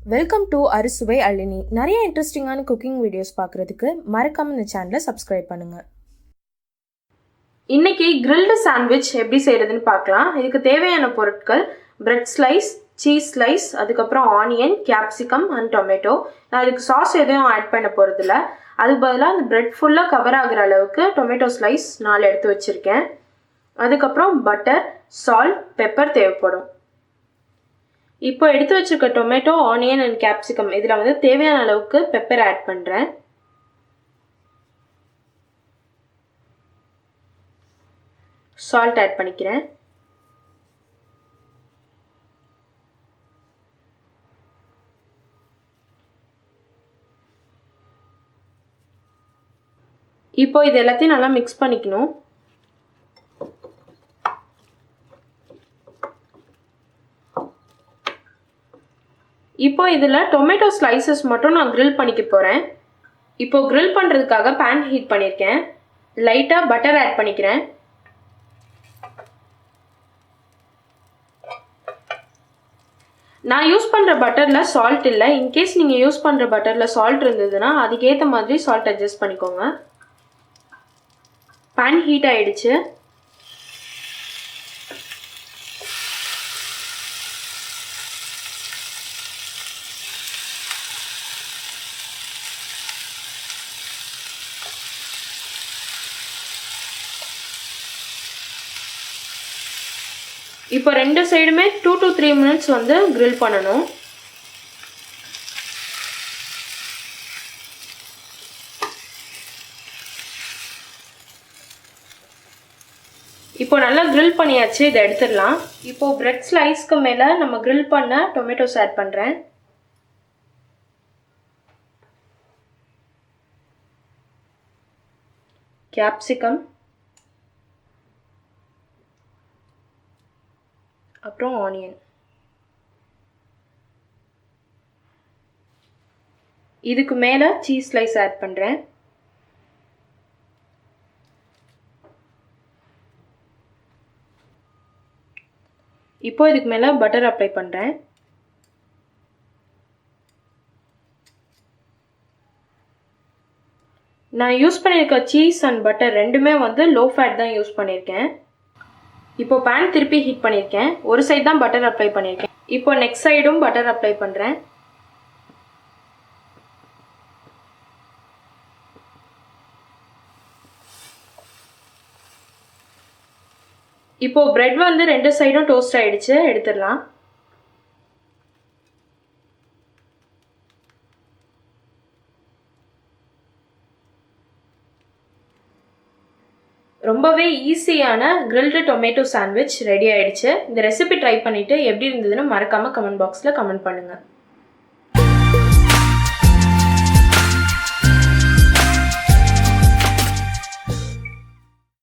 Welcome to Arusuvai Azhini. நிறைய இன்ட்ரெஸ்டிங்கான cooking videos பார்க்குறதுக்கு மறக்காம இந்த சேனலை சப்ஸ்கிரைப் பண்ணுங்கள். இன்னைக்கு கிரில்டு சாண்ட்விச் எப்படி செய்கிறதுன்னு பார்க்கலாம். இதுக்கு தேவையான பொருட்கள் பிரெட் ஸ்லைஸ், சீஸ் ஸ்லைஸ், அதுக்கப்புறம் ஆனியன், கேப்சிகம் அண்ட் டொமேட்டோ. நான் இதுக்கு சாஸ் எதுவும் ஆட் பண்ண போகிறதில்ல. அதுக்கு பதிலாக அந்த பிரெட் ஃபுல்லாக கவர் ஆகிற அளவுக்கு டொமேட்டோ ஸ்லைஸ் 4 எடுத்து வச்சுருக்கேன். அதுக்கப்புறம் பட்டர், சால்ட், பெப்பர் தேவைப்படும். இப்போ எடுத்து வச்சுருக்க டொமேட்டோ, ஆனியன் அண்ட் கேப்சிகம் இதில் வந்து தேவையான அளவுக்கு பெப்பர் ஆட் பண்ணுறேன். சால்ட் ஆட் பண்ணிக்கிறேன். இப்போ இது எல்லாத்தையும் நல்லா மிக்ஸ் பண்ணிக்கணும். இப்போ இதில் டொமேட்டோ ஸ்லைசஸ் மட்டும் நான் கிரில் பண்ணிக்க போகிறேன். இப்போ கிரில் பண்ணுறதுக்காக பேன் ஹீட் பண்ணியிருக்கேன். லைட்டாக பட்டர் ஆட் பண்ணிக்கிறேன். நான் யூஸ் பண்ணுற பட்டரில் சால்ட் இல்லை. இன்கேஸ் நீங்கள் யூஸ் பண்ணுற பட்டரில் சால்ட் இருந்ததுன்னா அதுக்கேற்ற மாதிரி சால்ட் அட்ஜஸ்ட் பண்ணிக்கோங்க. பேன் ஹீட் ஆகிடுச்சு. இப்போ ரெண்டு சைடுமே 2 to 3 minutes வந்து கிரில் பண்ணணும். இப்போ நல்லா கிரில் பண்ணியாச்சு. இதை எடுத்துடலாம். இப்போ பிரெட் ஸ்லைஸ்க்கு மேலே நம்ம கிரில் பண்ண டொமேட்டோஸ் ஆட் பண்ணுறேன். கேப்சிகம், அப்புறம் ஆனியன். இதுக்கு மேலே சீஸ் ஸ்லைஸ் ஆட் பண்ணுறேன். இப்போ இதுக்கு மேலே பட்டர் அப்ளை பண்ணுறேன். நான் யூஸ் பண்ணியிருக்க சீஸ் அண்ட் பட்டர் ரெண்டுமே வந்து லோ ஃபேட் தான் யூஸ் பண்ணியிருக்கேன். இப்போ பேன் திருப்பி ஹீட் பண்ணியிருக்கேன். ஒரு சைடு தான் பட்டர் அப்ளை பண்ணியிருக்கேன். இப்போ நெக்ஸ்ட் சைடும் பட்டர் அப்ளை பண்ணுறேன். இப்போ பிரெட் வந்து ரெண்டு சைடும் டோஸ்ட் ஆகிடுச்சு. எடுத்துடலாம். ரொம்பவே ஈஸியான கிரில்டு டொமேட்டோ சாண்ட்விச் ரெடி ஆகிடுச்சு. இந்த ரெசிபி ட்ரை பண்ணிவிட்டு எப்படி இருந்ததுன்னு மறக்காமல் கமெண்ட் பாக்ஸில் கமெண்ட் பண்ணுங்கள்.